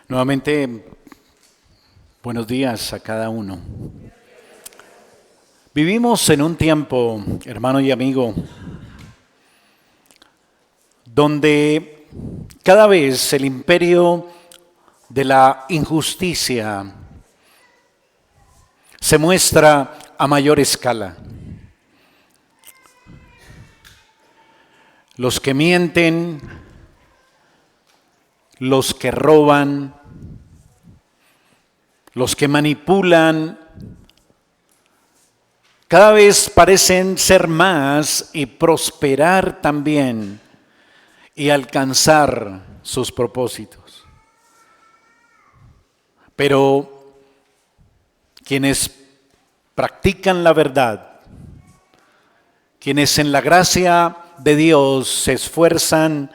Nuevamente, buenos días a cada uno. Vivimos en un tiempo, hermano y amigo, donde cada vez el imperio de la injusticia se muestra a mayor escala. Los que mienten, los que roban, los que manipulan, cada vez parecen ser más y prosperar también y alcanzar sus propósitos. Pero quienes practican la verdad, quienes en la gracia de Dios se esfuerzan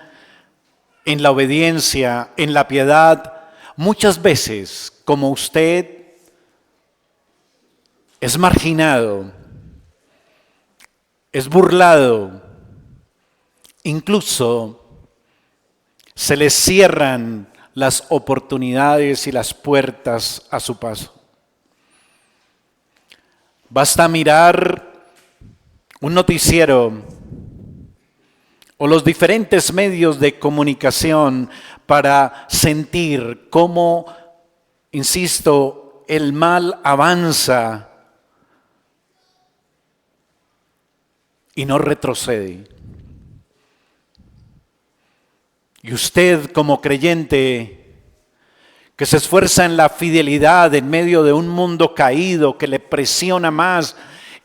en la obediencia, en la piedad, muchas veces, como usted, es marginado, es burlado, incluso se les cierran las oportunidades y las puertas a su paso. Basta mirar un noticiero o los diferentes medios de comunicación para sentir cómo, insisto, el mal avanza y no retrocede. Y usted como creyente que se esfuerza en la fidelidad en medio de un mundo caído que le presiona más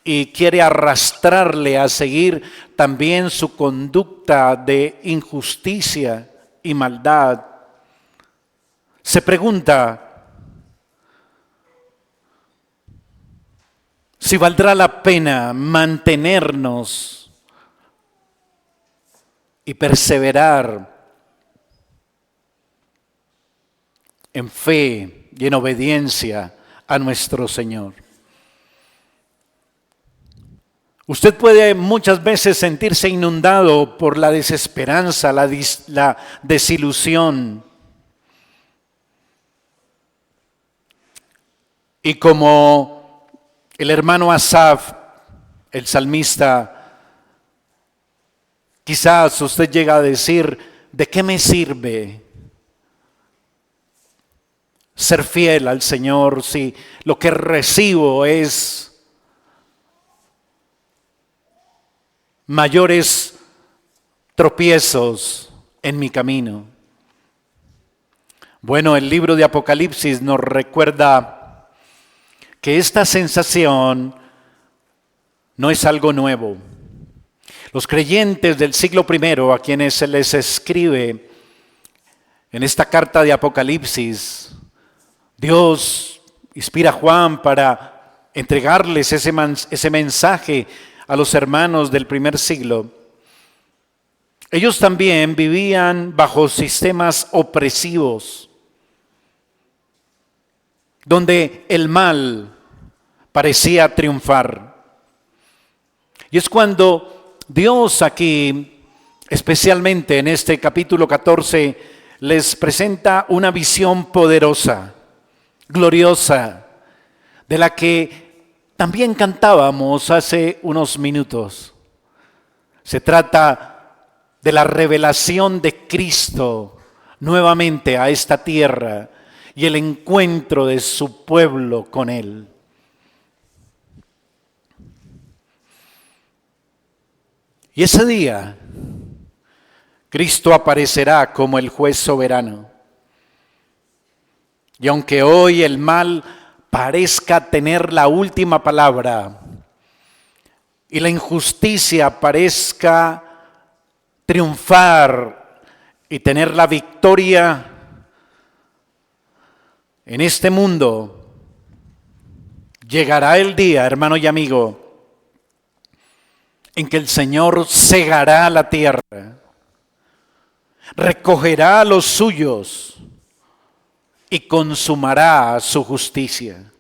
y quiere arrastrarle a seguir también su conducta de injusticia y maldad, se pregunta si valdrá la pena mantenernos y perseverar en fe y en obediencia a nuestro Señor. Usted puede muchas veces sentirse inundado por la desesperanza, la desilusión. Y como el hermano Asaf, el salmista, quizás usted llega a decir, ¿de qué me sirve ser fiel al Señor si lo que recibo es mayores tropiezos en mi camino? Bueno, el libro de Apocalipsis nos recuerda que esta sensación no es algo nuevo. Los creyentes del siglo I, a quienes se les escribe en esta carta de Apocalipsis, Dios inspira a Juan para entregarles ese mensaje a los hermanos del primer siglo. Ellos también vivían bajo sistemas opresivos, donde el mal parecía triunfar. Y es cuando Dios aquí, especialmente en este capítulo 14, les presenta una visión poderosa, gloriosa, de la que también cantábamos hace unos minutos. Se trata de la revelación de Cristo nuevamente a esta tierra y el encuentro de su pueblo con Él. Y ese día, Cristo aparecerá como el juez soberano. Y aunque hoy el mal parezca tener la última palabra y la injusticia parezca triunfar y tener la victoria en este mundo, llegará el día, hermano y amigo, en que el Señor cegará la tierra, recogerá a los suyos y consumará su justicia.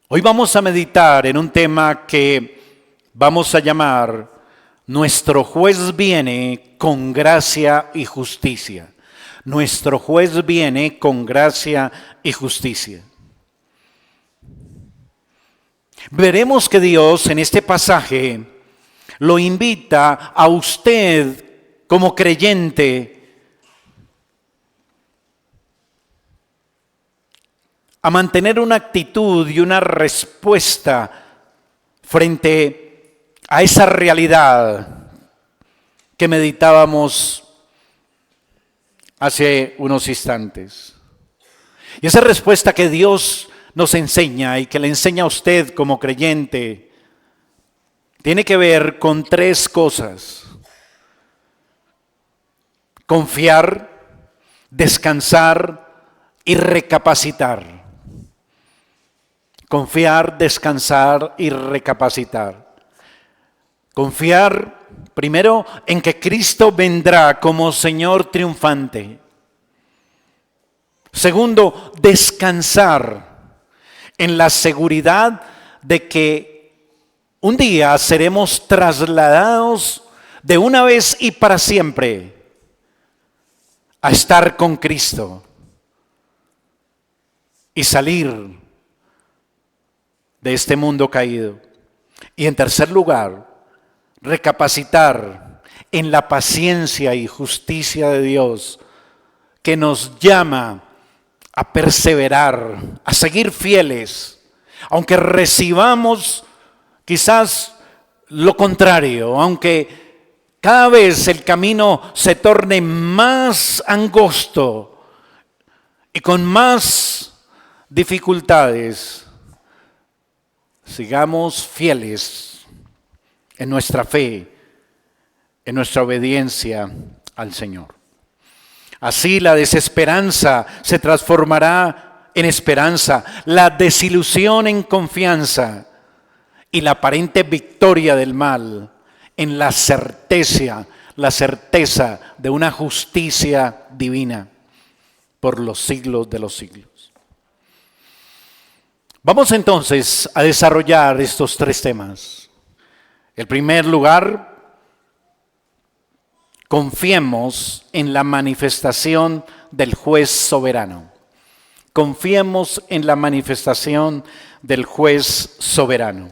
Hoy vamos a meditar en un tema que vamos a llamar Nuestro juez viene con gracia y justicia. Nuestro juez viene con gracia y justicia. Veremos que Dios en este pasaje lo invita a usted como creyente a mantener una actitud y una respuesta frente a esa realidad que meditábamos hace unos instantes. Y esa respuesta que Dios nos enseña y que le enseña a usted como creyente tiene que ver con tres cosas: confiar, descansar y recapacitar. Confiar, descansar y recapacitar. Confiar primero en que Cristo vendrá como Señor triunfante. Segundo, descansar en la seguridad de que un día seremos trasladados de una vez y para siempre a estar con Cristo y salir de este mundo caído. Y en tercer lugar, recapacitar en la paciencia y justicia de Dios que nos llama a perseverar, a seguir fieles, aunque recibamos quizás lo contrario, aunque cada vez el camino se torne más angosto y con más dificultades. Sigamos fieles en nuestra fe, en nuestra obediencia al Señor. Así la desesperanza se transformará en esperanza, la desilusión en confianza y la aparente victoria del mal en la certeza de una justicia divina por los siglos de los siglos. Vamos entonces a desarrollar estos tres temas. En primer lugar, confiemos en la manifestación del juez soberano. Confiemos en la manifestación del juez soberano.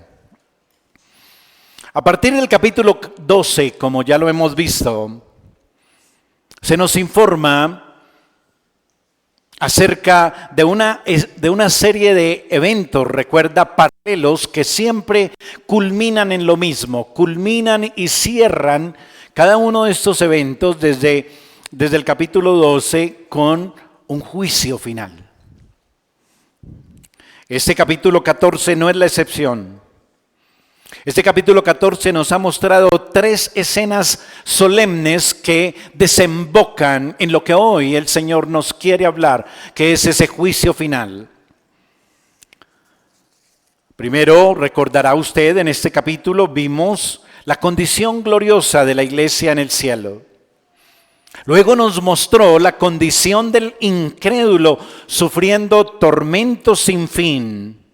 A partir del capítulo 12, como ya lo hemos visto, se nos informa acerca de una serie de eventos, recuerda, paralelos que siempre culminan en lo mismo, culminan y cierran cada uno de estos eventos desde el capítulo 12 con un juicio final. Este capítulo 14 no es la excepción. Este capítulo 14 nos ha mostrado tres escenas solemnes que desembocan en lo que hoy el Señor nos quiere hablar, que es ese juicio final. Primero, recordará usted, en este capítulo vimos la condición gloriosa de la iglesia en el cielo. Luego nos mostró la condición del incrédulo sufriendo tormentos sin fin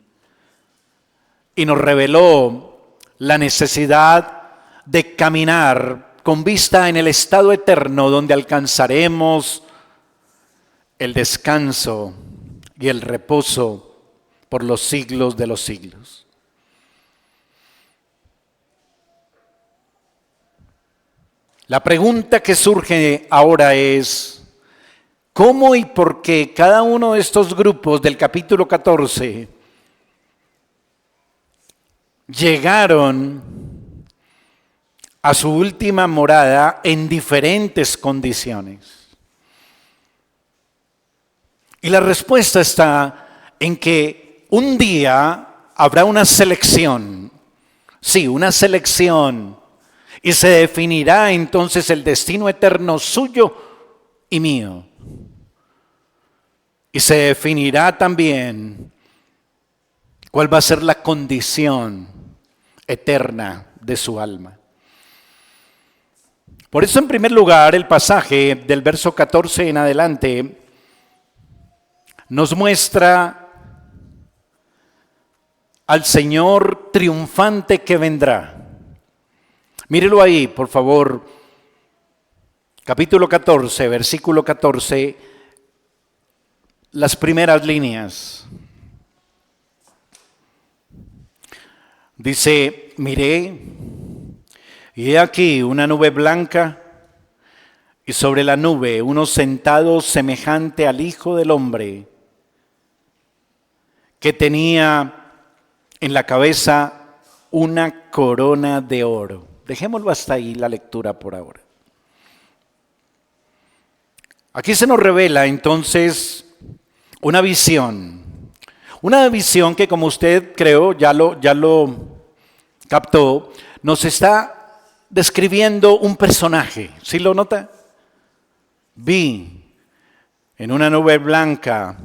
y nos reveló la necesidad de caminar con vista en el estado eterno donde alcanzaremos el descanso y el reposo por los siglos de los siglos. La pregunta que surge ahora es: ¿cómo y por qué cada uno de estos grupos del capítulo 14 llegaron a su última morada en diferentes condiciones? Y la respuesta está en que un día habrá una selección, sí, una selección, y se definirá entonces el destino eterno suyo y mío. Y se definirá también cuál va a ser la condición eterna de su alma. Por eso, en primer lugar, el pasaje del verso 14 en adelante nos muestra al Señor triunfante que vendrá. Mírelo ahí, por favor. Capítulo 14, versículo 14, las primeras líneas. Dice, miré, y he aquí una nube blanca, y sobre la nube uno sentado semejante al Hijo del Hombre, que tenía en la cabeza una corona de oro. Dejémoslo hasta ahí la lectura por ahora. Aquí se nos revela entonces una visión que, como usted creo ya lo captó, nos está describiendo un personaje. ¿Sí lo nota? Vi en una nube blanca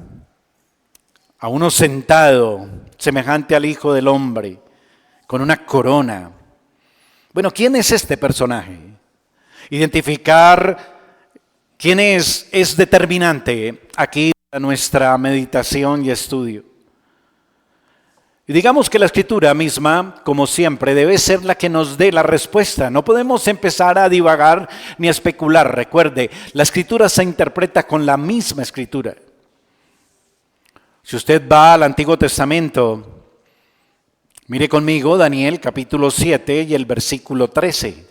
a uno sentado semejante al Hijo del Hombre con una corona. Bueno, ¿quién es este personaje? Identificar quién es determinante aquí para nuestra meditación y estudio. Y digamos que la Escritura misma, como siempre, debe ser la que nos dé la respuesta. No podemos empezar a divagar ni a especular. Recuerde, la Escritura se interpreta con la misma Escritura. Si usted va al Antiguo Testamento, mire conmigo Daniel capítulo 7 y el versículo 13.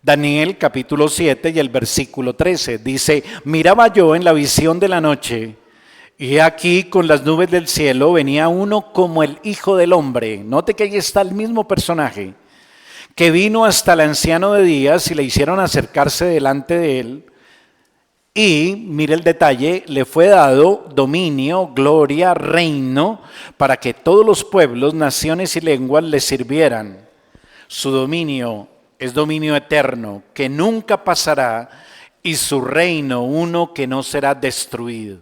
Daniel capítulo 7 y el versículo 13 dice, miraba yo en la visión de la noche, y aquí con las nubes del cielo venía uno como el Hijo del Hombre. Note que ahí está el mismo personaje, que vino hasta el anciano de días y le hicieron acercarse delante de él. Y, mire el detalle, le fue dado dominio, gloria, reino, para que todos los pueblos, naciones y lenguas le sirvieran. Su dominio es dominio eterno, que nunca pasará, y su reino uno que no será destruido.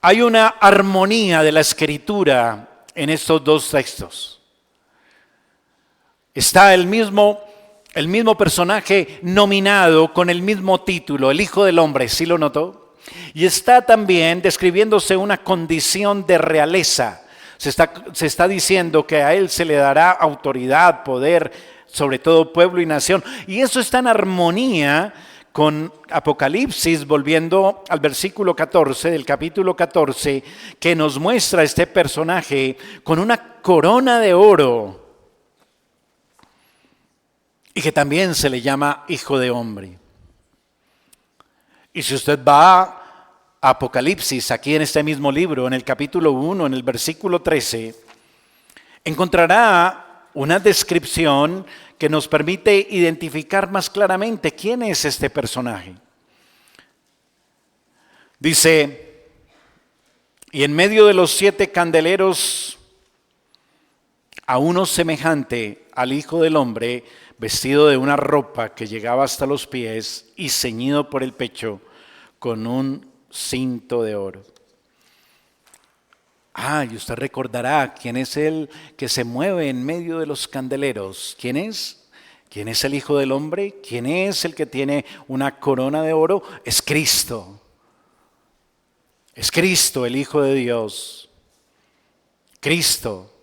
Hay una armonía de la Escritura en estos dos textos. Está el mismo personaje nominado con el mismo título, el Hijo del Hombre, ¿sí lo notó? Y está también describiéndose una condición de realeza. Se está diciendo que a él se le dará autoridad, poder, sobre todo pueblo y nación. Y eso está en armonía con Apocalipsis, volviendo al versículo 14 del capítulo 14, que nos muestra este personaje con una corona de oro y que también se le llama Hijo de Hombre. Y si usted va a Apocalipsis, aquí en este mismo libro, en el capítulo 1, en el versículo 13, encontrará una descripción que nos permite identificar más claramente quién es este personaje. Dice, y en medio de los 7 candeleros, a uno semejante al Hijo del Hombre, vestido de una ropa que llegaba hasta los pies y ceñido por el pecho con un cinto de oro. Y usted recordará quién es el que se mueve en medio de los candeleros. ¿Quién es? ¿Quién es el Hijo del Hombre? ¿Quién es el que tiene una corona de oro? Es Cristo. Es Cristo, el Hijo de Dios. Cristo,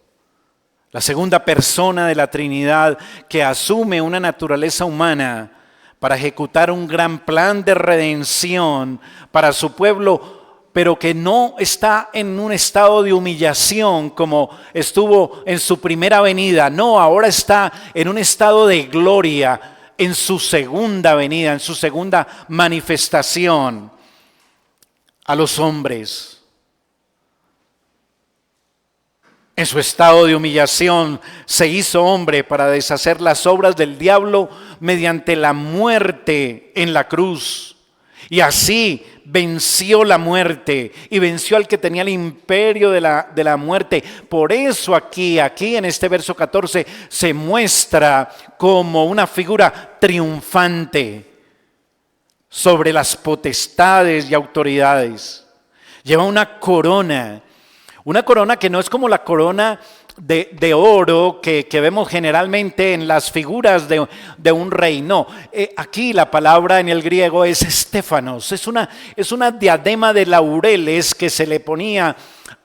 la segunda persona de la Trinidad, que asume una naturaleza humana para ejecutar un gran plan de redención para su pueblo, pero que no está en un estado de humillación como estuvo en su primera venida. No, ahora está en un estado de gloria en su segunda venida, en su segunda manifestación a los hombres. En su estado de humillación se hizo hombre para deshacer las obras del diablo mediante la muerte en la cruz. Y así venció la muerte y venció al que tenía el imperio de la muerte. Por eso aquí en este verso 14 se muestra como una figura triunfante sobre las potestades y autoridades. Lleva una corona que no es como la corona de oro que vemos generalmente en las figuras de un rey. No, aquí la palabra en el griego es estéfanos, es una diadema de laureles que se le ponía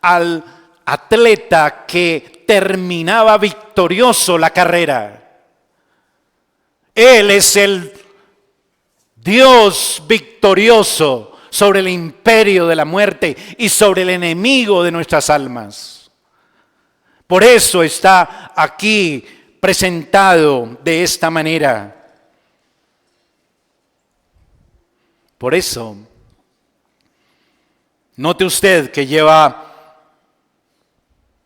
al atleta que terminaba victorioso la carrera. Él es el Dios victorioso sobre el imperio de la muerte y sobre el enemigo de nuestras almas. Por eso está aquí presentado de esta manera. Por eso, note usted que lleva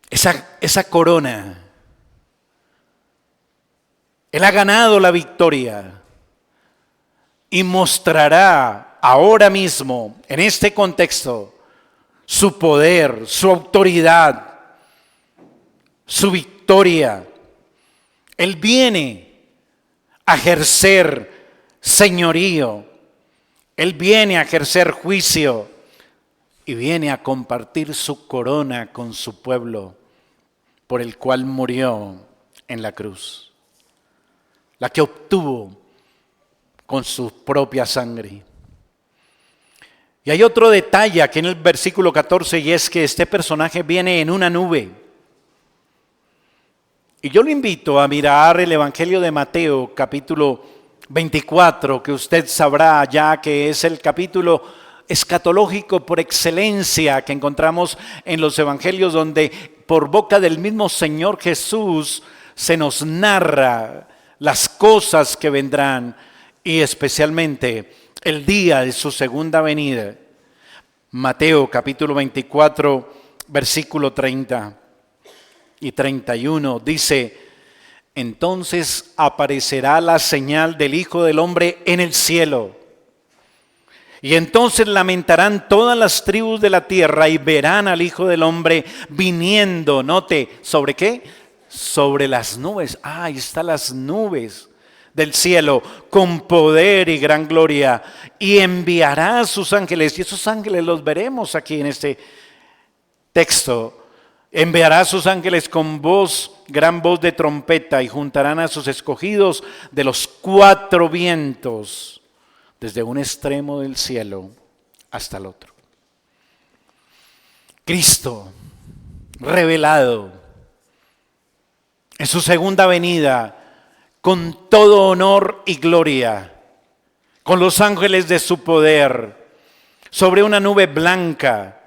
esa corona. Él ha ganado la victoria y mostrará ahora mismo, en este contexto, su poder, su autoridad, su victoria. Él viene a ejercer señorío, Él viene a ejercer juicio y viene a compartir su corona con su pueblo por el cual murió en la cruz, la que obtuvo con su propia sangre. Y hay otro detalle aquí en el versículo 14 y es que este personaje viene en una nube. Y yo lo invito a mirar el Evangelio de Mateo, capítulo 24, que usted sabrá ya que es el capítulo escatológico por excelencia que encontramos en los evangelios, donde por boca del mismo Señor Jesús se nos narra las cosas que vendrán y especialmente el día de su segunda venida. Mateo capítulo 24, versículo 30 y 31 dice: entonces aparecerá la señal del Hijo del Hombre en el cielo. Y entonces lamentarán todas las tribus de la tierra y verán al Hijo del Hombre viniendo, note, ¿sobre qué? Sobre las nubes. Ahí están las nubes del cielo, con poder y gran gloria. Y enviará a sus ángeles, y esos ángeles los veremos aquí en este texto. Enviará a sus ángeles con gran voz de trompeta, y juntarán a sus escogidos de los cuatro vientos, desde un extremo del cielo hasta el otro. Cristo revelado en su segunda venida con todo honor y gloria, con los ángeles de su poder, sobre una nube blanca.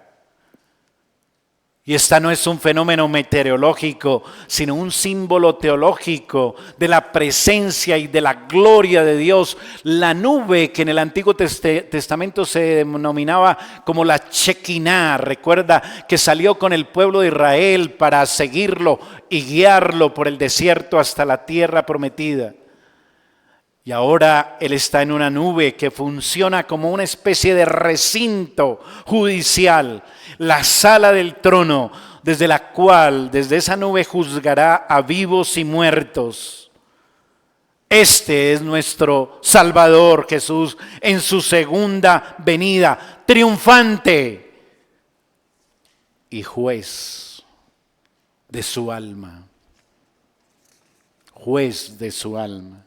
Y esta no es un fenómeno meteorológico, sino un símbolo teológico de la presencia y de la gloria de Dios. La nube que en el Antiguo Testamento se denominaba como la Shekinah, recuerda que salió con el pueblo de Israel para seguirlo y guiarlo por el desierto hasta la tierra prometida. Y ahora Él está en una nube que funciona como una especie de recinto judicial, la sala del trono, desde la cual, desde esa nube, juzgará a vivos y muertos. Este es nuestro Salvador Jesús en su segunda venida, triunfante y juez de su alma. Juez de su alma.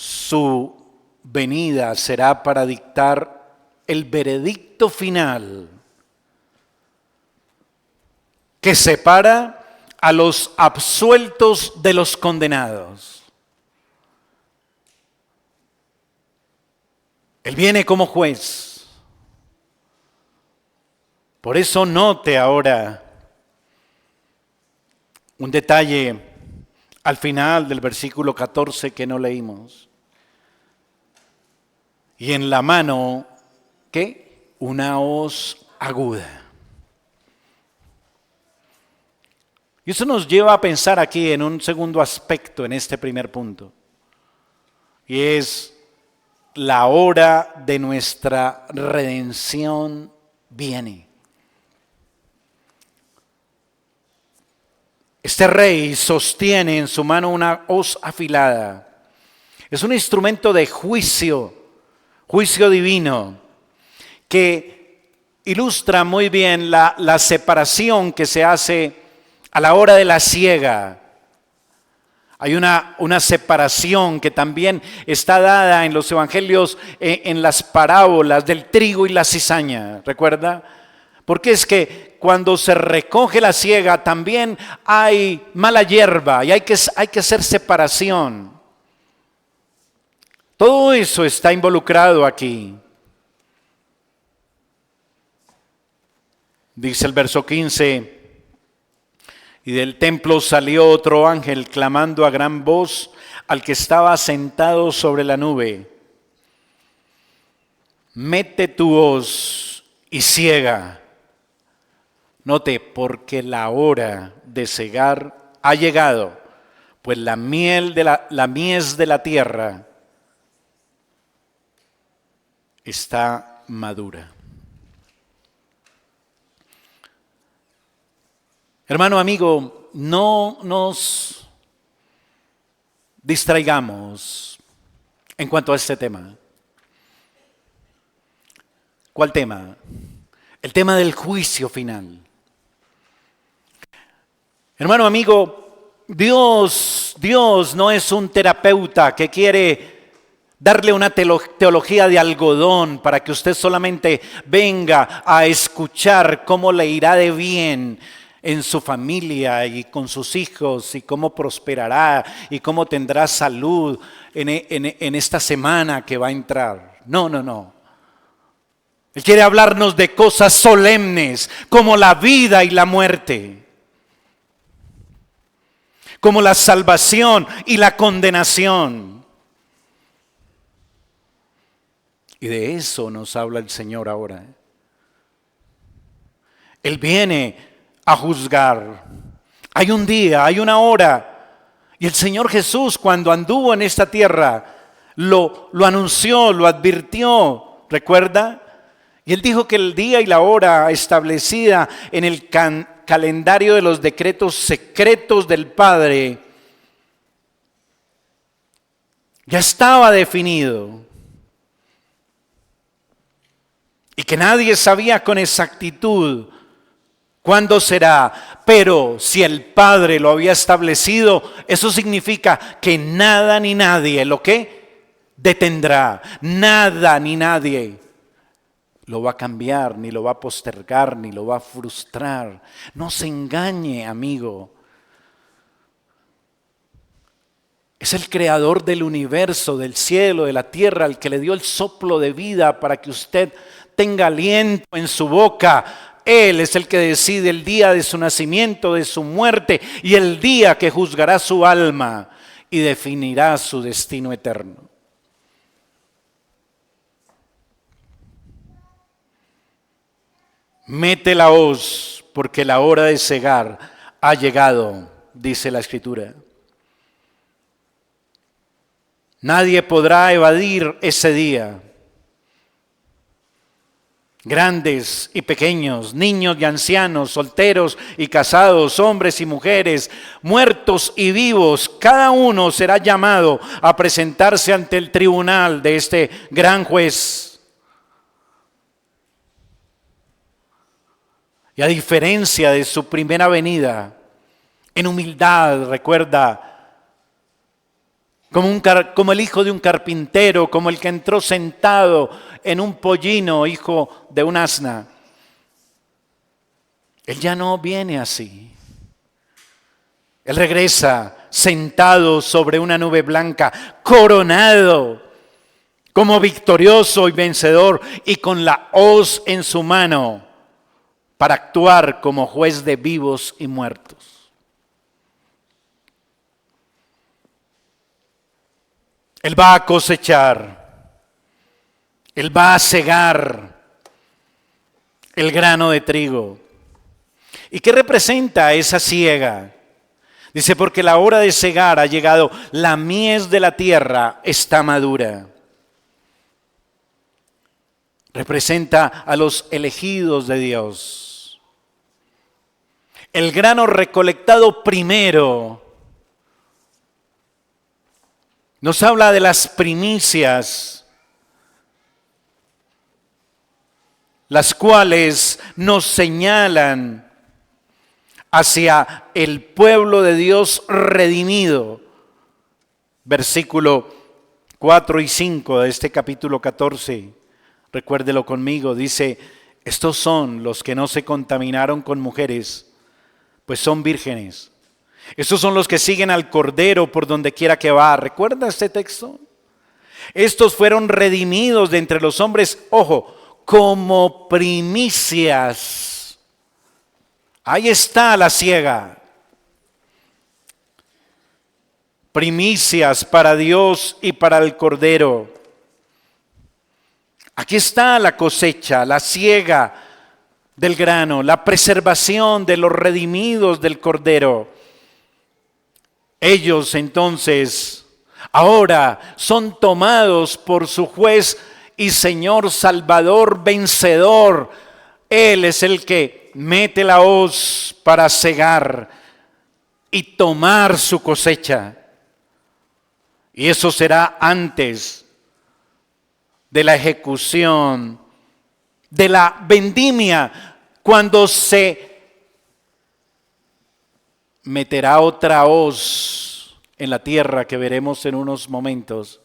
Su venida será para dictar el veredicto final que separa a los absueltos de los condenados. Él viene como juez. Por eso note ahora un detalle al final del versículo 14 que no leímos. Y en la mano, ¿qué? Una hoz aguda. Y eso nos lleva a pensar aquí en un segundo aspecto en este primer punto. Y es la hora de nuestra redención viene. Este rey sostiene en su mano una hoz afilada. Es un instrumento de juicio divino, que ilustra muy bien la separación que se hace a la hora de la siega. Hay una separación que también está dada en los evangelios, en las parábolas del trigo y la cizaña, ¿recuerda? Porque es que cuando se recoge la siega también hay mala hierba y hay que hacer separación. Todo eso está involucrado aquí. Dice el verso 15. Y del templo salió otro ángel clamando a gran voz al que estaba sentado sobre la nube. Mete tu hoz y ciega. Note, porque la hora de cegar ha llegado, pues la mies de la tierra está madura. Hermano, amigo, no nos distraigamos en cuanto a este tema. ¿Cuál tema? El tema del juicio final. Hermano, amigo, Dios no es un terapeuta que quiere darle una teología de algodón para que usted solamente venga a escuchar cómo le irá de bien en su familia y con sus hijos y cómo prosperará y cómo tendrá salud en esta semana que va a entrar. No. Él quiere hablarnos de cosas solemnes como la vida y la muerte, como la salvación y la condenación. Y de eso nos habla el Señor ahora. Él viene a juzgar. Hay un día, hay una hora. Y el Señor Jesús, cuando anduvo en esta tierra, lo anunció, lo advirtió. ¿Recuerda? Y Él dijo que el día y la hora establecida en el calendario de los decretos secretos del Padre ya estaba definido. Y que nadie sabía con exactitud cuándo será, pero si el Padre lo había establecido, eso significa que nada ni nadie lo que detendrá, nada ni nadie lo va a cambiar, ni lo va a postergar, ni lo va a frustrar. No se engañe, amigo. Es el creador del universo, del cielo, de la tierra, el que le dio el soplo de vida para que usted tenga aliento en su boca. Él es el que decide el día de su nacimiento, de su muerte y el día que juzgará su alma y definirá su destino eterno. Mete la hoz, porque la hora de cegar ha llegado, dice la Escritura. Nadie podrá evadir ese día. Grandes y pequeños, niños y ancianos, solteros y casados, hombres y mujeres, muertos y vivos, cada uno será llamado a presentarse ante el tribunal de este gran juez. Y a diferencia de su primera venida, en humildad, recuerda, como el hijo de un carpintero, como el que entró sentado en un pollino, hijo de un asna. Él ya no viene así. Él regresa sentado sobre una nube blanca, coronado como victorioso y vencedor y con la hoz en su mano para actuar como juez de vivos y muertos. Él va a cosechar, Él va a cegar el grano de trigo. ¿Y qué representa esa siega? Dice, porque la hora de cegar ha llegado, la mies de la tierra está madura. Representa a los elegidos de Dios. El grano recolectado primero nos habla de las primicias, las cuales nos señalan hacia el pueblo de Dios redimido, versículo 4 y 5 de este capítulo 14. Recuérdelo conmigo, dice: estos son los que no se contaminaron con mujeres, pues son vírgenes. Estos son los que siguen al Cordero por donde quiera que va. ¿Recuerda este texto? Estos fueron redimidos de entre los hombres, ojo, como primicias. Ahí está la siega. Primicias para Dios y para el Cordero. Aquí está la cosecha, la siega del grano, la preservación de los redimidos del Cordero. Ellos entonces ahora son tomados por su juez y Señor Salvador vencedor. Él es el que mete la hoz para cegar y tomar su cosecha. Y eso será antes de la ejecución de la vendimia, cuando se meterá otra hoz en la tierra que veremos en unos momentos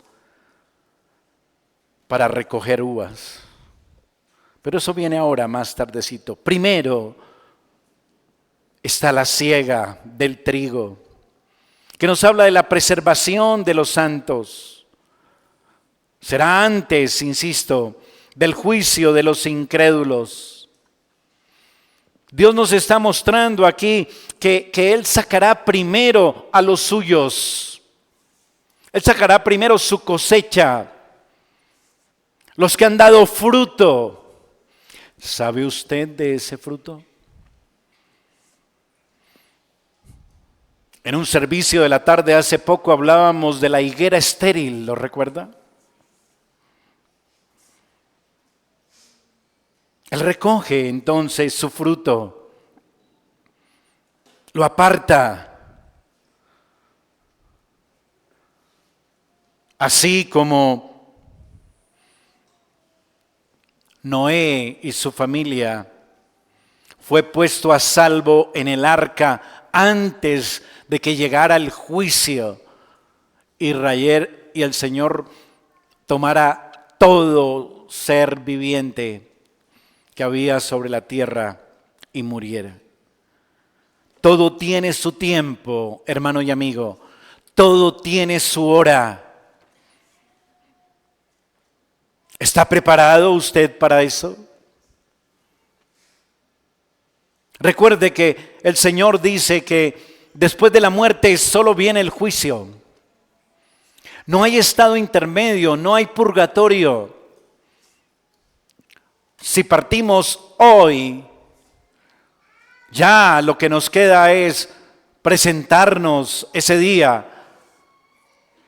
para recoger uvas. Pero eso viene ahora, más tardecito. Primero está la siega del trigo, que nos habla de la preservación de los santos. Será antes, insisto, del juicio de los incrédulos. Dios nos está mostrando aquí que Él sacará primero a los suyos. Él sacará primero su cosecha, los que han dado fruto. ¿Sabe usted de ese fruto? En un servicio de la tarde hace poco hablábamos de la higuera estéril, ¿lo recuerda? Él recoge entonces su fruto, lo aparta, así como Noé y su familia fue puesto a salvo en el arca antes de que llegara el juicio y el Señor tomara todo ser viviente que había sobre la tierra y muriera. Todo tiene su tiempo, hermano y amigo. Todo tiene su hora. ¿Está preparado usted para eso? Recuerde que el Señor dice que después de la muerte solo viene el juicio. No hay estado intermedio, no hay purgatorio. Si partimos hoy, ya lo que nos queda es presentarnos ese día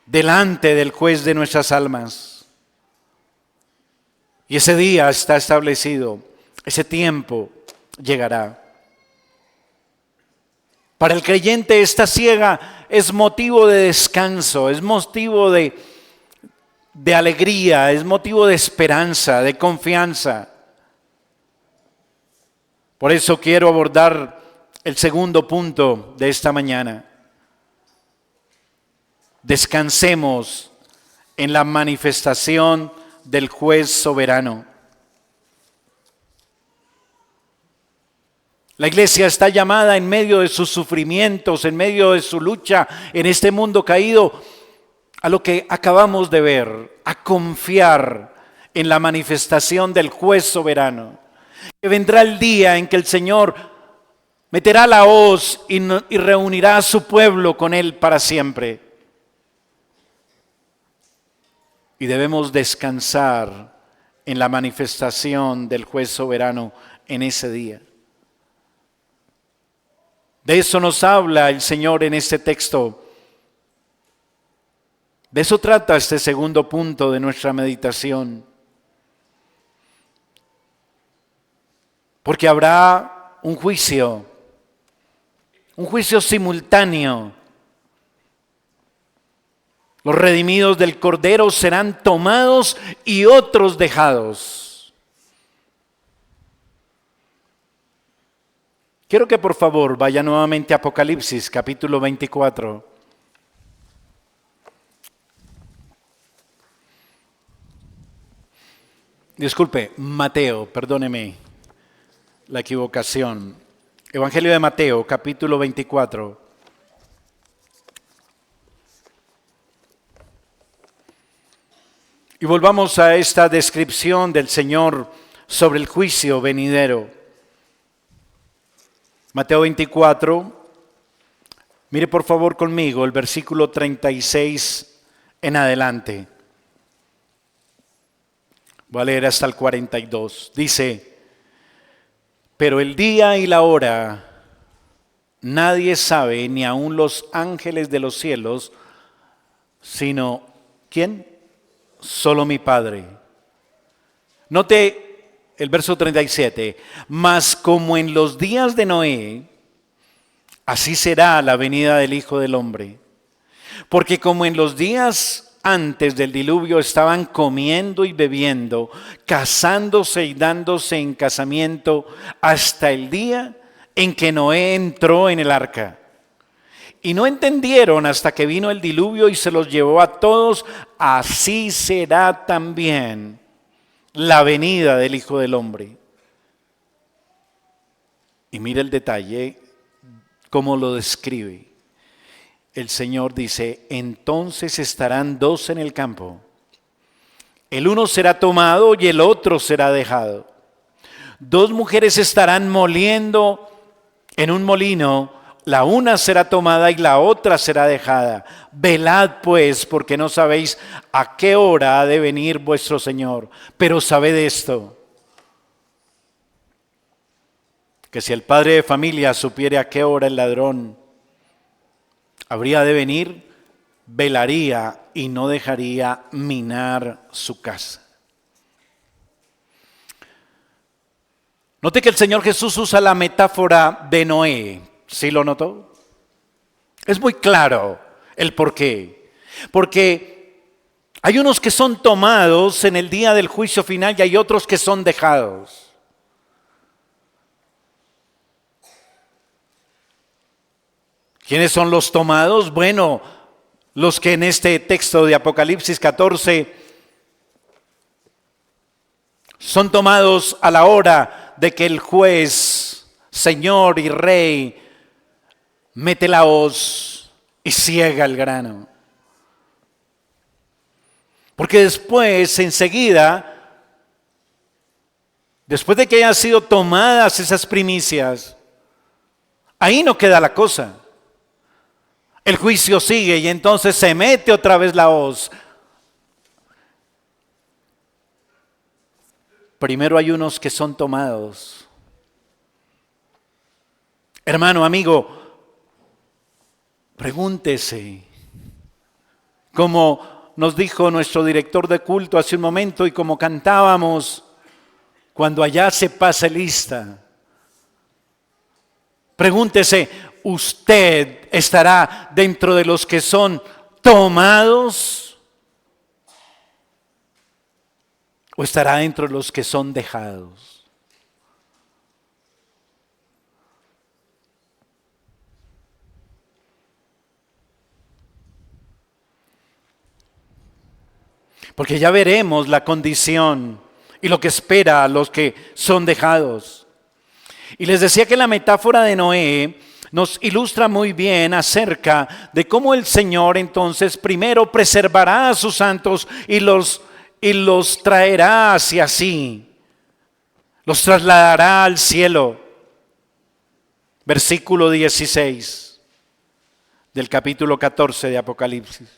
delante del juez de nuestras almas. Y ese día está establecido, ese tiempo llegará. Para el creyente esta siega es motivo de descanso, es motivo de alegría, es motivo de esperanza, de confianza. Por eso quiero abordar el segundo punto de esta mañana. Descansemos en la manifestación del juez soberano. La iglesia está llamada en medio de sus sufrimientos, en medio de su lucha en este mundo caído, a lo que acabamos de ver, a confiar en la manifestación del juez soberano. Que vendrá el día en que el Señor meterá la hoz y reunirá a su pueblo con Él para siempre. Y debemos descansar en la manifestación del juez soberano en ese día. De eso nos habla el Señor en este texto. De eso trata este segundo punto de nuestra meditación. Porque habrá un juicio simultáneo. Los redimidos del Cordero serán tomados y otros dejados. Quiero que por favor vaya nuevamente a Apocalipsis capítulo 24. disculpe, Mateo, perdóneme la equivocación. Evangelio de Mateo, capítulo 24. Y volvamos a esta descripción del Señor sobre el juicio venidero. Mateo 24, mire por favor conmigo el versículo 36 en adelante. Voy a leer hasta el 42. Dice, pero el día y la hora nadie sabe, ni aun los ángeles de los cielos, sino, ¿quién? Solo mi Padre. Note el verso 37. Mas como en los días de Noé, así será la venida del Hijo del Hombre. Porque como en los días antes del diluvio estaban comiendo y bebiendo, casándose y dándose en casamiento, hasta el día en que Noé entró en el arca. Y no entendieron hasta que vino el diluvio y se los llevó a todos. Así será también la venida del Hijo del Hombre. Y mira el detalle, cómo lo describe. El Señor dice, entonces estarán dos en el campo. El uno será tomado y el otro será dejado. Dos mujeres estarán moliendo en un molino. La una será tomada y la otra será dejada. Velad pues, porque no sabéis a qué hora ha de venir vuestro Señor. Pero sabed esto, que si el padre de familia supiere a qué hora el ladrón habría de venir, velaría y no dejaría minar su casa. Note que el Señor Jesús usa la metáfora de Noé. ¿Sí lo notó? Es muy claro el por qué. Porque hay unos que son tomados en el día del juicio final y hay otros que son dejados. ¿Quiénes son los tomados? Bueno, los que en este texto de Apocalipsis 14 son tomados a la hora de que el juez, Señor y Rey, mete la hoz y ciega el grano. Porque después, enseguida, después de que hayan sido tomadas esas primicias, ahí no queda la cosa. El juicio sigue y entonces se mete otra vez la hoz. Primero hay unos que son tomados. Hermano, amigo, pregúntese, como nos dijo nuestro director de culto hace un momento y como cantábamos, cuando allá se pase lista, pregúntese, ¿usted estará dentro de los que son tomados o estará dentro de los que son dejados? Porque ya veremos la condición y lo que espera a los que son dejados. Y les decía que la metáfora de Noé nos ilustra muy bien acerca de cómo el Señor entonces primero preservará a sus santos y los traerá hacia sí, los trasladará al cielo. Versículo 16 del capítulo 14 de Apocalipsis.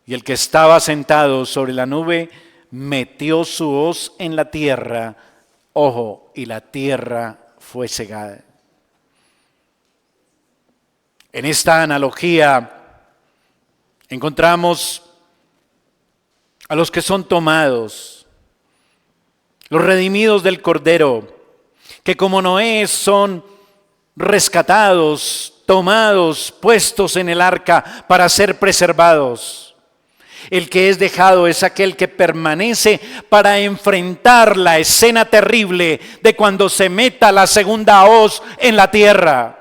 Y el que estaba sentado sobre la nube metió su hoz en la tierra, ojo, y la tierra fue cegada. En esta analogía encontramos a los que son tomados, los redimidos del Cordero, que como Noé son rescatados, tomados, puestos en el arca para ser preservados. El que es dejado es aquel que permanece para enfrentar la escena terrible de cuando se meta la segunda hoz en la tierra.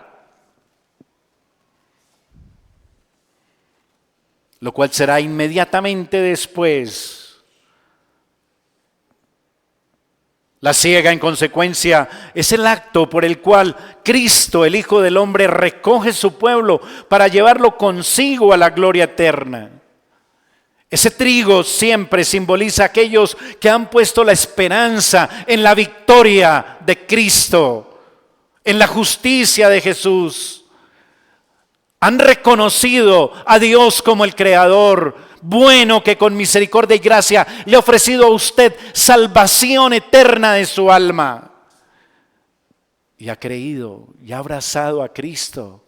Lo cual será inmediatamente después La siega, en consecuencia, es el acto por el cual Cristo, el Hijo del Hombre, recoge su pueblo para llevarlo consigo a la gloria eterna. Ese trigo siempre simboliza a aquellos que han puesto la esperanza en la victoria de Cristo, en la justicia de Jesús. Han reconocido a Dios como el Creador, bueno, que con misericordia y gracia le ha ofrecido a usted salvación eterna de su alma. Y ha creído y ha abrazado a Cristo.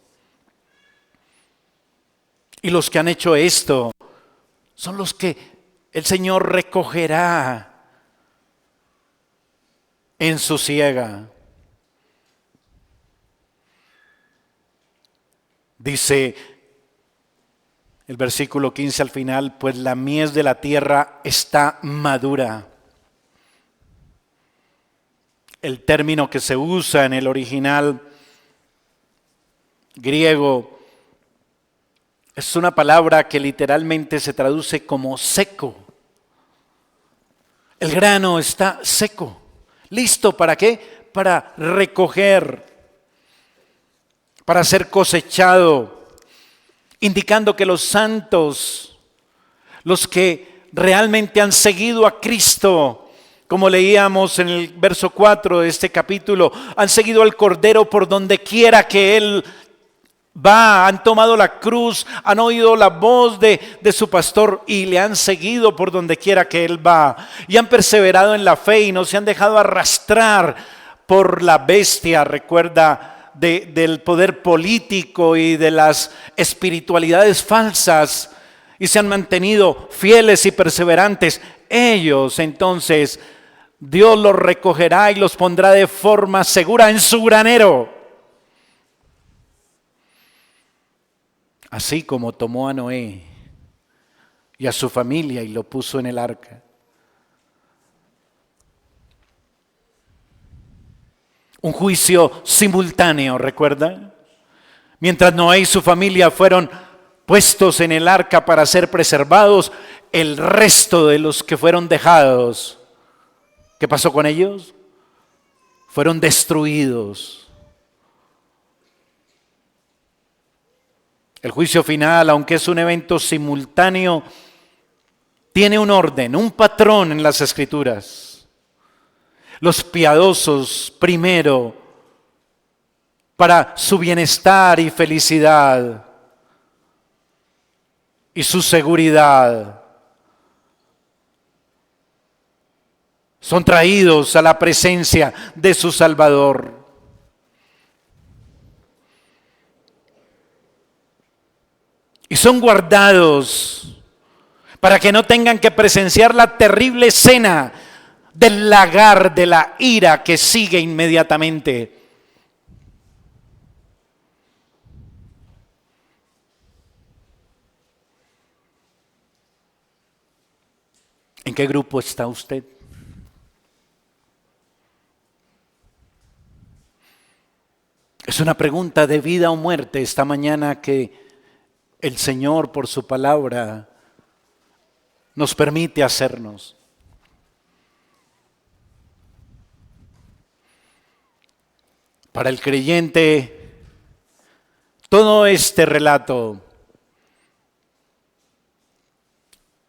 Y los que han hecho esto son los que el Señor recogerá en su siega. Dice el versículo 15 al final, pues la mies de la tierra está madura. El término que se usa en el original griego es una palabra que literalmente se traduce como seco. El grano está seco. ¿Listo para qué? Para recoger, para ser cosechado, indicando que los santos, los que realmente han seguido a Cristo, como leíamos en el verso 4 de este capítulo, han seguido al Cordero por donde quiera que Él va, han tomado la cruz, han oído la voz de su pastor y le han seguido por donde quiera que Él va. Y han perseverado en la fe y no se han dejado arrastrar por la bestia, recuerda, del poder político y de las espiritualidades falsas. Y se han mantenido fieles y perseverantes. Ellos entonces, Dios los recogerá y los pondrá de forma segura en su granero. Así como tomó a Noé y a su familia y lo puso en el arca. Un juicio simultáneo, ¿recuerda? Mientras Noé y su familia fueron puestos en el arca para ser preservados, el resto de los que fueron dejados, ¿qué pasó con ellos? Fueron destruidos. El juicio final, aunque es un evento simultáneo, tiene un orden, un patrón en las Escrituras. Los piadosos primero, para su bienestar y felicidad y su seguridad, son traídos a la presencia de su Salvador. Y son guardados para que no tengan que presenciar la terrible escena del lagar de la ira que sigue inmediatamente. ¿En qué grupo está usted? Es una pregunta de vida o muerte esta mañana que el Señor, por su palabra, nos permite hacernos. Para el creyente, todo este relato,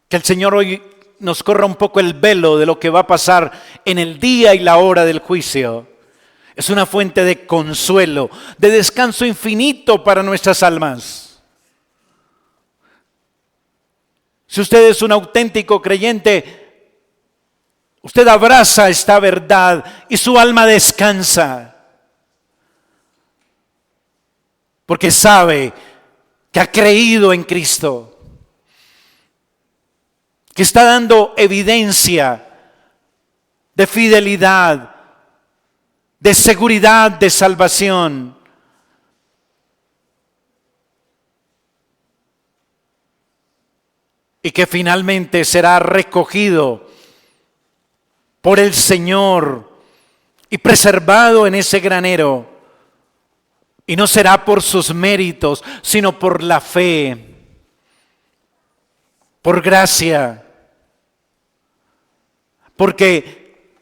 que el Señor hoy nos corra un poco el velo de lo que va a pasar en el día y la hora del juicio, es una fuente de consuelo, de descanso infinito para nuestras almas. Si usted es un auténtico creyente, usted abraza esta verdad y su alma descansa. Porque sabe que ha creído en Cristo, que está dando evidencia de fidelidad, de seguridad, de salvación. Y que finalmente será recogido por el Señor y preservado en ese granero. Y no será por sus méritos, sino por la fe, por gracia. Porque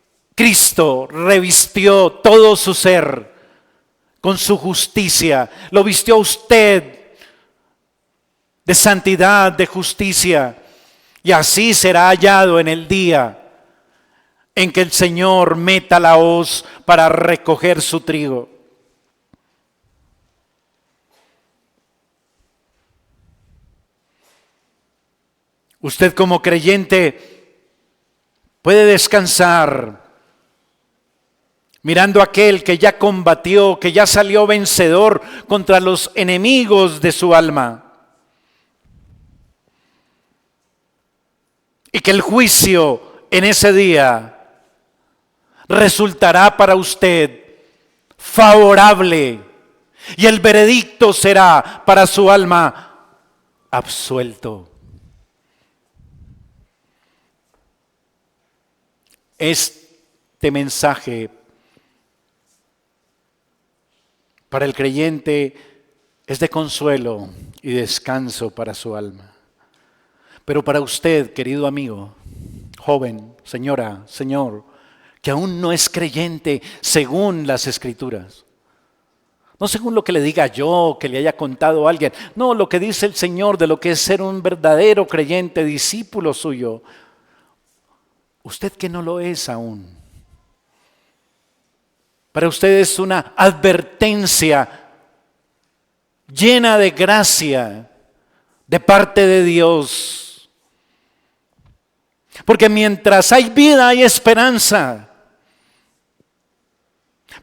Cristo revistió todo su ser con su justicia. Lo vistió a usted de santidad, de justicia. Y así será hallado en el día en que el Señor meta la hoz para recoger su trigo. Usted como creyente puede descansar mirando a aquel que ya combatió, que ya salió vencedor contra los enemigos de su alma. Y que el juicio en ese día resultará para usted favorable y el veredicto será para su alma absuelto. Este mensaje para el creyente es de consuelo y descanso para su alma. Pero para usted, querido amigo, joven, señora, señor, que aún no es creyente según las Escrituras, no según lo que le diga yo, que le haya contado a alguien, no, lo que dice el Señor de lo que es ser un verdadero creyente, discípulo suyo. Usted que no lo es aún, para usted es una advertencia llena de gracia de parte de Dios. Porque mientras hay vida hay esperanza.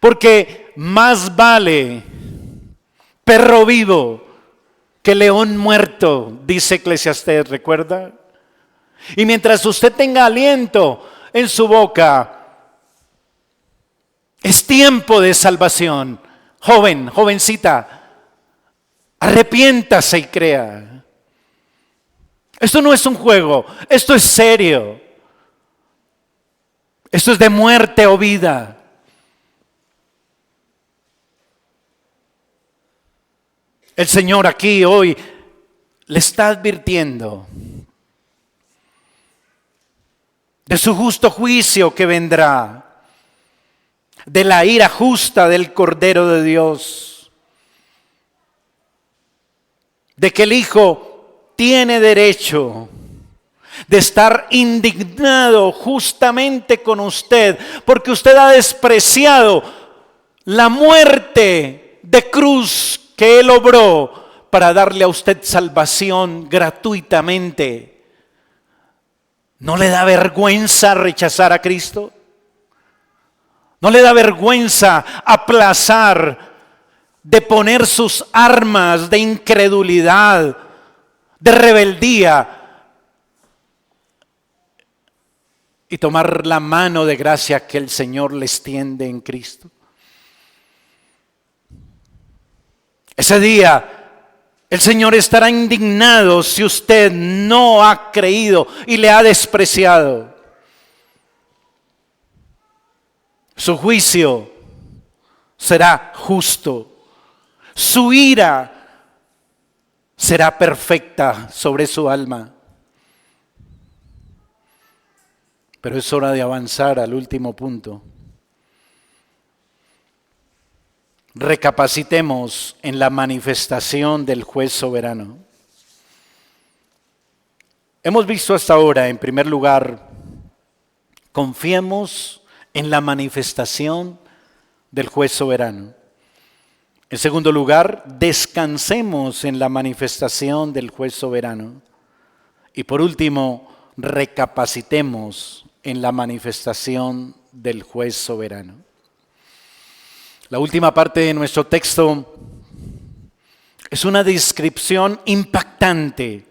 Porque más vale perro vivo que león muerto, dice Eclesiastés, ¿recuerda? Y mientras usted tenga aliento en su boca, es tiempo de salvación. Joven, jovencita, arrepiéntase y crea. Esto no es un juego, esto es serio. Esto es de muerte o vida. El Señor aquí hoy le está advirtiendo de su justo juicio que vendrá, de la ira justa del Cordero de Dios, de que el Hijo tiene derecho de estar indignado justamente con usted, porque usted ha despreciado la muerte de cruz que Él obró para darle a usted salvación gratuitamente. ¿No le da vergüenza rechazar a Cristo? ¿No le da vergüenza aplazar, deponer sus armas de incredulidad, de rebeldía y tomar la mano de gracia que el Señor les tiende en Cristo? Ese día el Señor estará indignado si usted no ha creído y le ha despreciado. Su juicio será justo. Su ira será perfecta sobre su alma. Pero es hora de avanzar al último punto. Recapacitemos en la manifestación del juez soberano. Hemos visto hasta ahora, en primer lugar, confiemos en la manifestación del juez soberano. En segundo lugar, descansemos en la manifestación del juez soberano. Y por último, recapacitemos en la manifestación del juez soberano. La última parte de nuestro texto es una descripción impactante,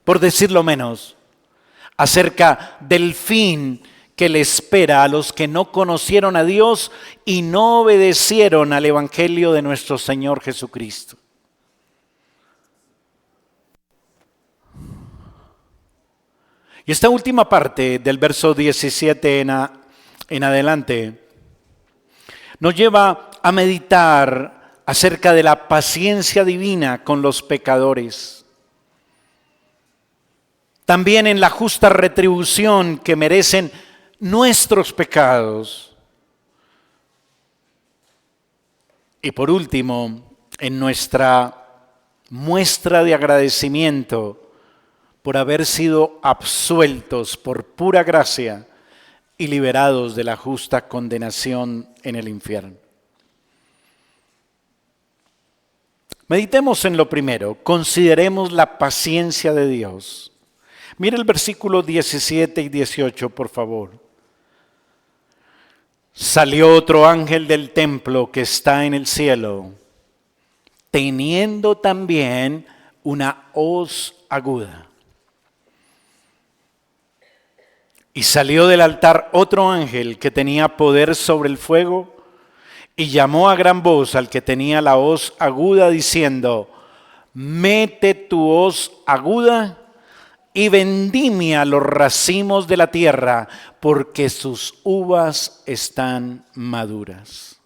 por decirlo menos, acerca del fin que le espera a los que no conocieron a Dios y no obedecieron al Evangelio de nuestro Señor Jesucristo. Y esta última parte del verso 17 en adelante nos lleva a meditar acerca de la paciencia divina con los pecadores. También en la justa retribución que merecen nuestros pecados. Y por último, en nuestra muestra de agradecimiento por haber sido absueltos por pura gracia y liberados de la justa condenación en el infierno. Meditemos en lo primero, consideremos la paciencia de Dios. Mire el versículo 17 y 18, por favor. Salió otro ángel del templo que está en el cielo, teniendo también una hoz aguda. Y salió del altar otro ángel que tenía poder sobre el fuego y llamó a gran voz al que tenía la hoz aguda diciendo: mete tu hoz aguda y vendimia los racimos de la tierra, porque sus uvas están maduras.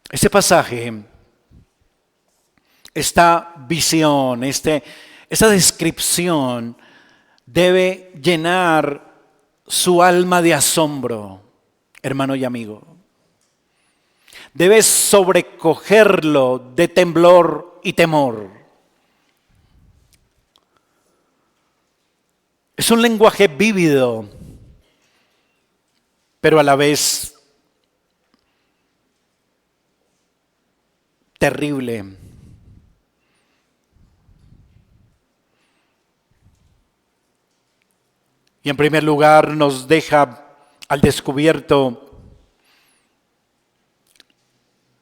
Este pasaje, esta visión, esta descripción debe llenar su alma de asombro, hermano y amigo. Debe sobrecogerlo de temblor y temor. Es un lenguaje vívido, pero a la vez terrible. Y en primer lugar nos deja al descubierto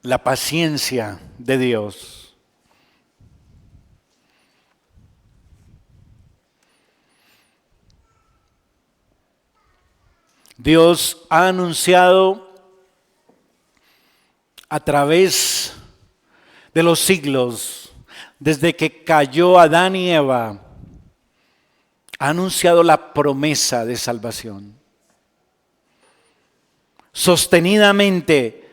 la paciencia de Dios. Dios ha anunciado a través de los siglos, desde que cayó Adán y Eva, ha anunciado la promesa de salvación. Sostenidamente,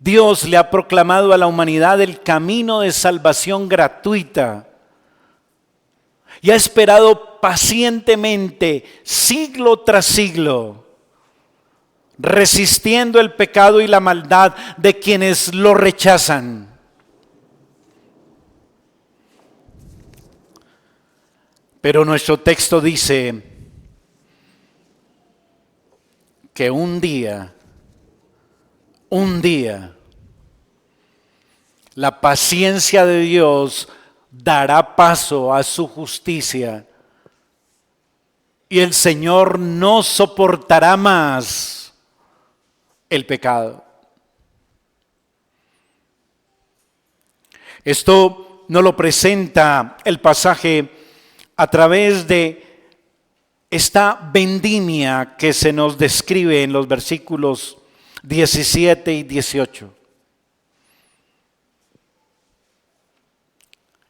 Dios le ha proclamado a la humanidad el camino de salvación gratuita y ha esperado pacientemente, siglo tras siglo, resistiendo el pecado y la maldad de quienes lo rechazan. Pero nuestro texto dice que un día, la paciencia de Dios dará paso a su justicia y el Señor no soportará más el pecado. Esto nos lo presenta el pasaje a través de esta vendimia que se nos describe en los versículos 17 y 18.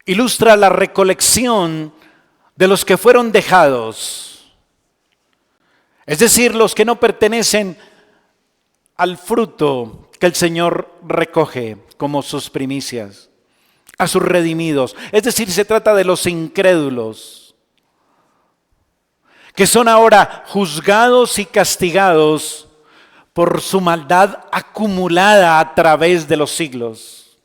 Ilustra la recolección de los que fueron dejados, es decir, los que no pertenecen al fruto que el Señor recoge como sus primicias, a sus redimidos. Es decir, se trata de los incrédulos, que son ahora juzgados y castigados por su maldad acumulada a través de los siglos.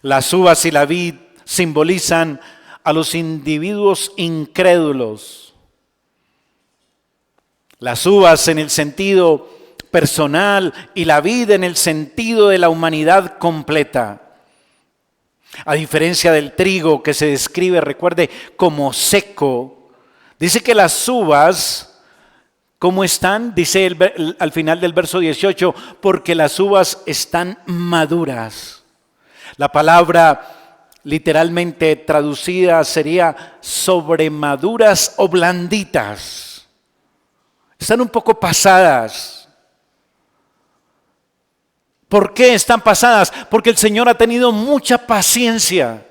Las uvas y la vid simbolizan a los individuos incrédulos. Las uvas en el sentido personal y la vid en el sentido de la humanidad completa. A diferencia del trigo que se describe, recuerde, como seco, dice que las uvas, ¿cómo están? Dice al final del verso 18, porque las uvas están maduras. La palabra literalmente traducida sería sobremaduras o blanditas. Están un poco pasadas. ¿Por qué están pasadas? Porque el Señor ha tenido mucha paciencia,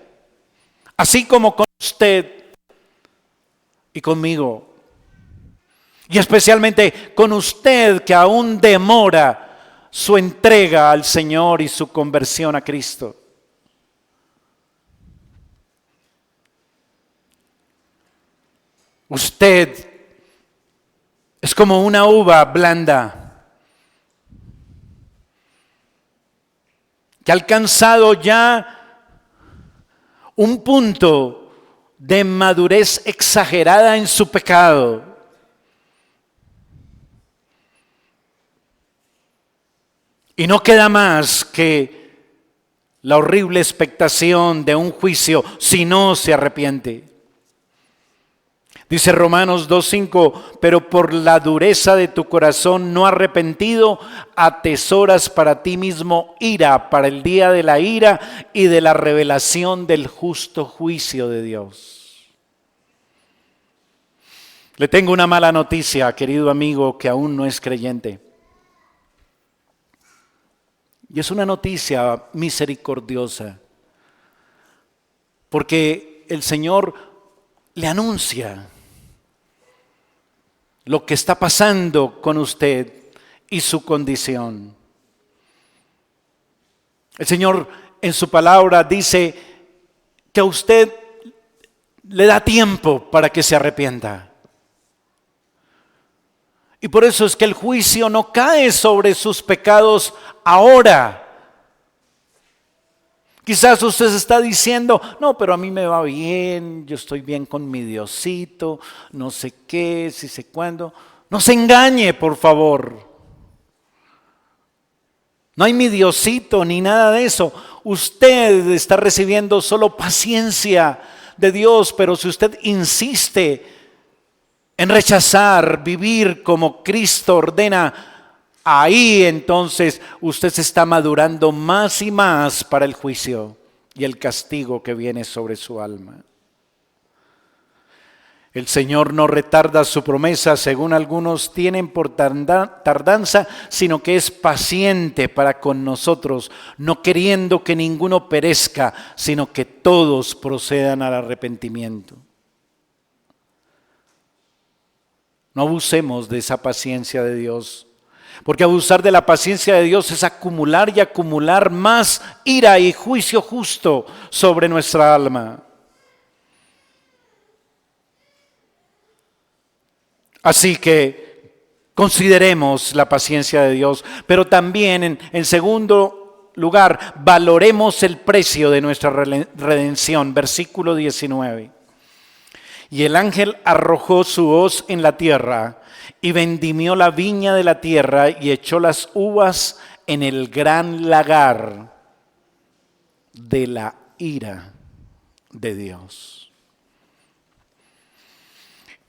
así como con usted y conmigo. Y especialmente con usted que aún demora su entrega al Señor y su conversión a Cristo. Usted es como una uva blanda que ha alcanzado ya un punto de madurez exagerada en su pecado. Y no queda más que la horrible expectación de un juicio si no se arrepiente. Dice Romanos 2:5, pero por la dureza de tu corazón no arrepentido, atesoras para ti mismo ira para el día de la ira y de la revelación del justo juicio de Dios. Le tengo una mala noticia, querido amigo, que aún no es creyente. Y es una noticia misericordiosa, porque el Señor le anuncia lo que está pasando con usted y su condición. El Señor en su palabra dice que a usted le da tiempo para que se arrepienta. Y por eso es que el juicio no cae sobre sus pecados ahora. Quizás usted se está diciendo, no, pero a mí me va bien, yo estoy bien con mi Diosito, no sé qué, si sé cuándo. No se engañe, por favor. No hay mi Diosito ni nada de eso. Usted está recibiendo solo paciencia de Dios, pero si usted insiste en rechazar, vivir como Cristo ordena, ahí entonces usted se está madurando más y más para el juicio y el castigo que viene sobre su alma. El Señor no retarda su promesa, según algunos tienen por tardanza, sino que es paciente para con nosotros, no queriendo que ninguno perezca, sino que todos procedan al arrepentimiento. No abusemos de esa paciencia de Dios, porque abusar de la paciencia de Dios es acumular y acumular más ira y juicio justo sobre nuestra alma. Así que consideremos la paciencia de Dios, pero también en segundo lugar, valoremos el precio de nuestra redención. Versículo 19. Y el ángel arrojó su hoz en la tierra y vendimió la viña de la tierra y echó las uvas en el gran lagar de la ira de Dios.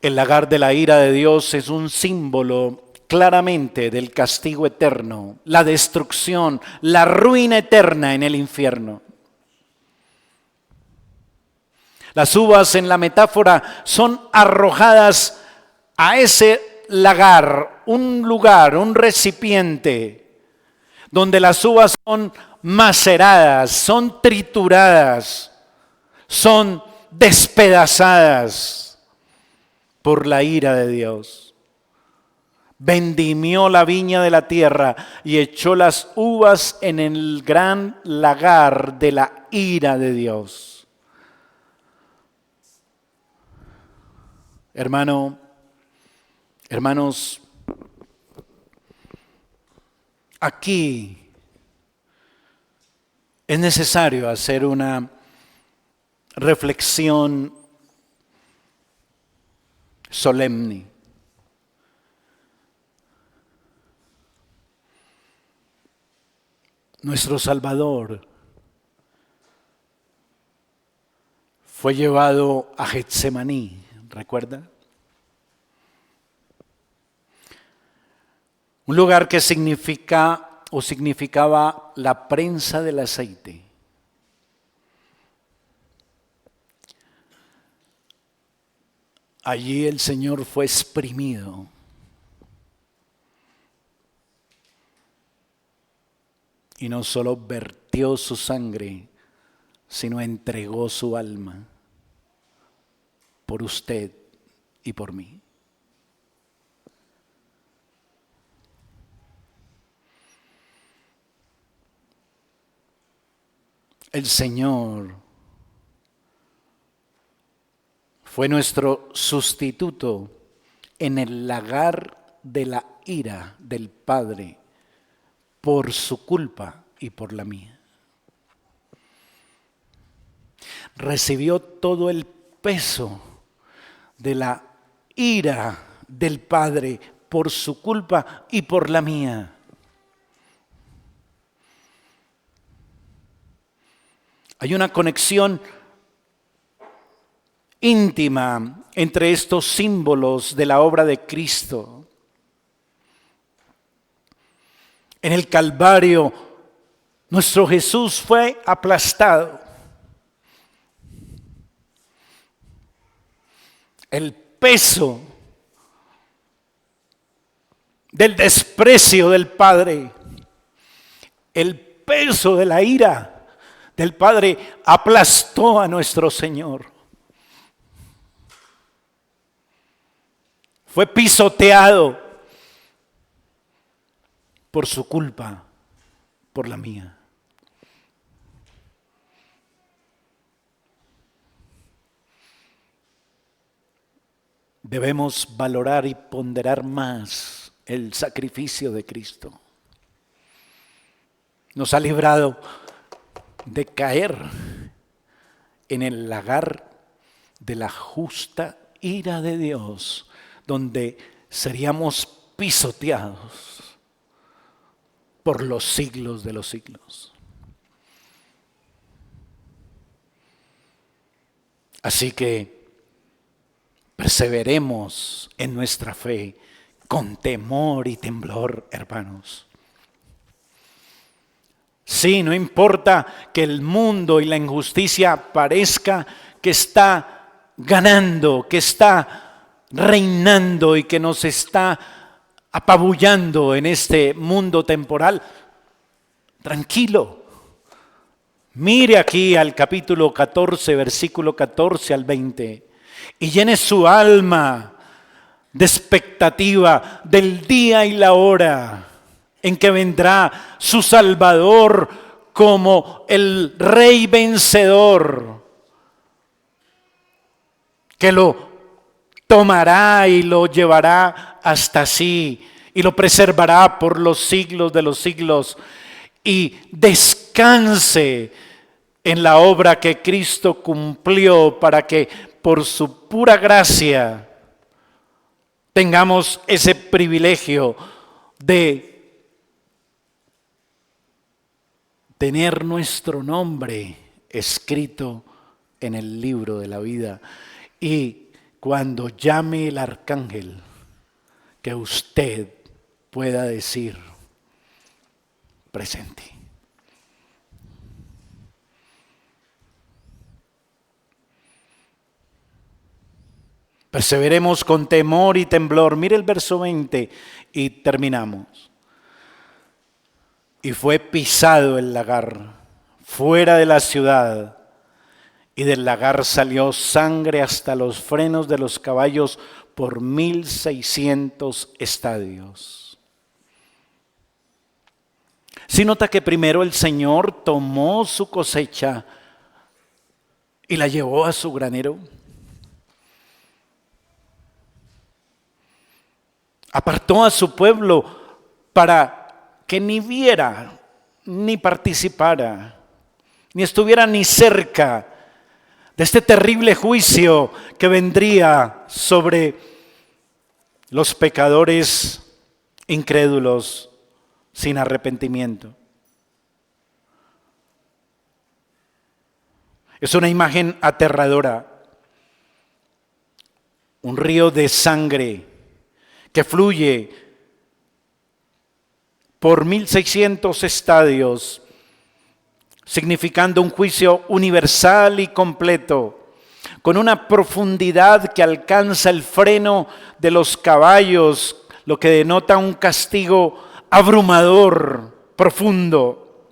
El lagar de la ira de Dios es un símbolo claramente del castigo eterno, la destrucción, la ruina eterna en el infierno. Las uvas en la metáfora son arrojadas a ese lagar, un recipiente, donde las uvas son maceradas, son trituradas, son despedazadas por la ira de Dios. Vendimió la viña de la tierra y echó las uvas en el gran lagar de la ira de Dios. Hermanos, aquí es necesario hacer una reflexión solemne. Nuestro Salvador fue llevado a Getsemaní, ¿recuerda? Un lugar que significaba la prensa del aceite. Allí el Señor fue exprimido. Y no solo vertió su sangre, sino entregó su alma por usted y por mí. El Señor Fue nuestro sustituto en el lagar de la ira del Padre por su culpa y por la mía. Recibió todo el peso de la ira del Padre por su culpa y por la mía. Hay una conexión íntima entre estos símbolos de la obra de Cristo. En el Calvario, nuestro Jesús fue aplastado. El peso del desprecio del Padre, el peso de la ira del Padre aplastó a nuestro Señor. Fue pisoteado por su culpa, por la mía. Debemos valorar y ponderar más el sacrificio de Cristo. Nos ha librado de caer en el lagar de la justa ira de Dios, donde seríamos pisoteados por los siglos de los siglos. Así que perseveremos en nuestra fe con temor y temblor, hermanos. Sí, no importa que el mundo y la injusticia parezca que está ganando, que está reinando y que nos está apabullando en este mundo temporal. Tranquilo. Mire aquí al capítulo 14, versículo 14 al 20, y llene su alma de expectativa del día y la hora en que vendrá su Salvador como el Rey vencedor, que lo tomará y lo llevará hasta sí y lo preservará por los siglos de los siglos, y descanse en la obra que Cristo cumplió para que por su pura gracia tengamos ese privilegio de tener nuestro nombre escrito en el libro de la vida. Y cuando llame el arcángel, que usted pueda decir: presente. Perseveremos con temor y temblor. Mire el verso 20 y terminamos. Y fue pisado el lagar fuera de la ciudad, y del lagar salió sangre hasta los frenos de los caballos por 1600 estadios. ¿Sí nota que primero el Señor tomó su cosecha y la llevó a su granero? Apartó a su pueblo para que ni viera, ni participara, ni estuviera ni cerca de este terrible juicio que vendría sobre los pecadores incrédulos sin arrepentimiento. Es una imagen aterradora. Un río de sangre que fluye por 1600 estadios, significando un juicio universal y completo, con una profundidad que alcanza el freno de los caballos, lo que denota un castigo abrumador, profundo.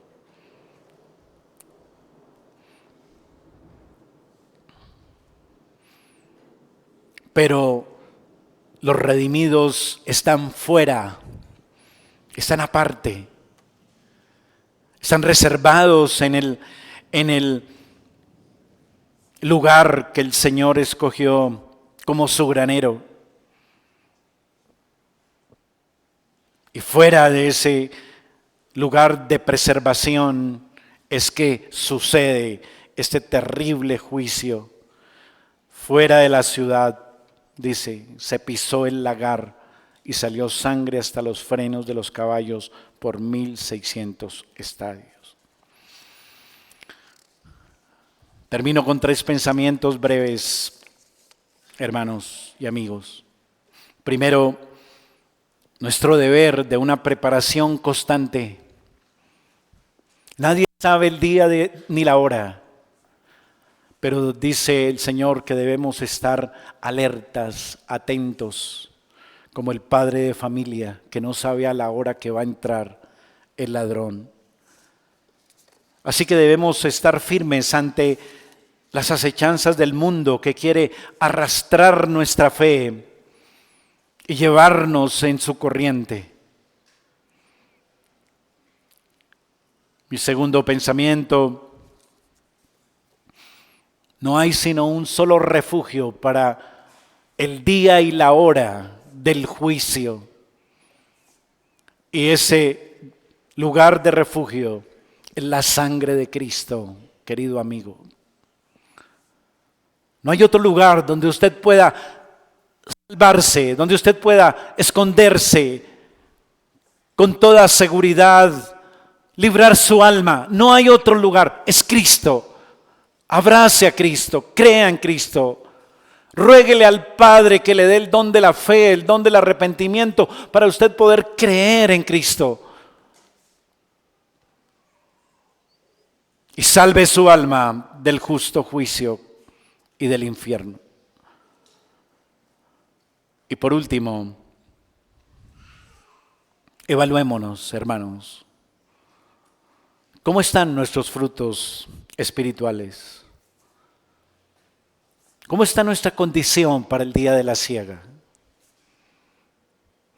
Pero los redimidos están fuera, están aparte, están reservados en lugar que el Señor escogió como su granero. Y fuera de ese lugar de preservación es que sucede este terrible juicio. Fuera de la ciudad, dice, se pisó el lagar y salió sangre hasta los frenos de los caballos por 1600 estadios. Termino con 3 pensamientos breves, hermanos y amigos. Primero, nuestro deber de una preparación constante. Nadie sabe el día ni la hora, pero dice el Señor que debemos estar alertas, atentos, como el padre de familia que no sabe a la hora que va a entrar el ladrón. Así que debemos estar firmes ante las acechanzas del mundo que quiere arrastrar nuestra fe y llevarnos en su corriente. Mi segundo pensamiento: no hay sino un solo refugio para el día y la hora del juicio. Y ese lugar de refugio es la sangre de Cristo, querido amigo. No hay otro lugar donde usted pueda salvarse, donde usted pueda esconderse con toda seguridad, librar su alma. No hay otro lugar, es Cristo. Abrace a Cristo, crea en Cristo. Ruéguele al Padre que le dé el don de la fe, el don del arrepentimiento, para usted poder creer en Cristo. Y salve su alma del justo juicio y del infierno. Y por último, evaluémonos, hermanos. ¿Cómo están nuestros frutos espirituales? ¿Cómo está nuestra condición para el día de la siega?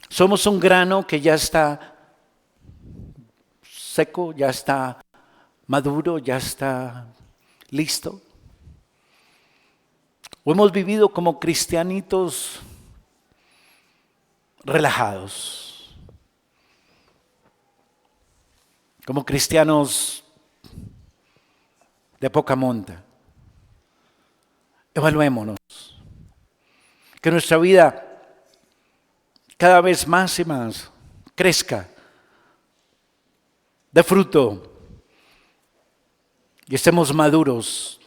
¿Somos un grano que ya está seco, ya está maduro, ya está listo? ¿O hemos vivido como cristianitos relajados? Como cristianos de poca monta. Evaluémonos. Que nuestra vida cada vez más y más crezca, dé fruto y estemos maduros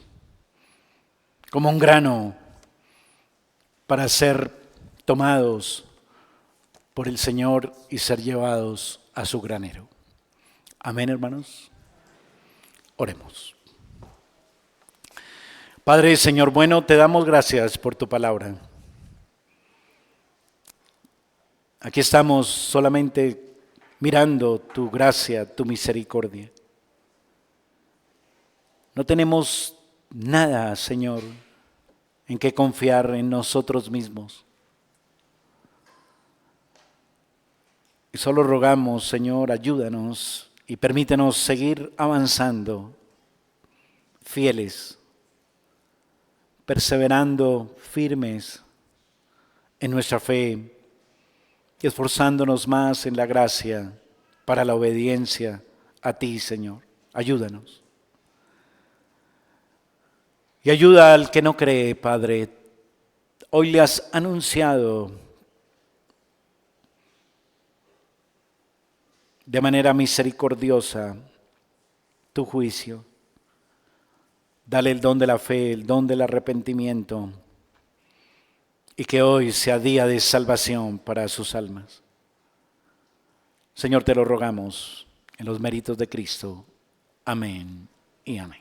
como un grano para ser tomados por el Señor y ser llevados a su granero. Amén, hermanos. Oremos. Padre, Señor bueno, te damos gracias por tu palabra. Aquí estamos solamente mirando tu gracia, tu misericordia. No tenemos nada, Señor, en que confiar en nosotros mismos. Y solo rogamos, Señor, ayúdanos y permítenos seguir avanzando, fieles, perseverando, firmes en nuestra fe y esforzándonos más en la gracia para la obediencia a ti, Señor. Ayúdanos. Y ayuda al que no cree, Padre. Hoy le has anunciado de manera misericordiosa tu juicio. Dale el don de la fe, el don del arrepentimiento, y que hoy sea día de salvación para sus almas. Señor, te lo rogamos en los méritos de Cristo. Amén y amén.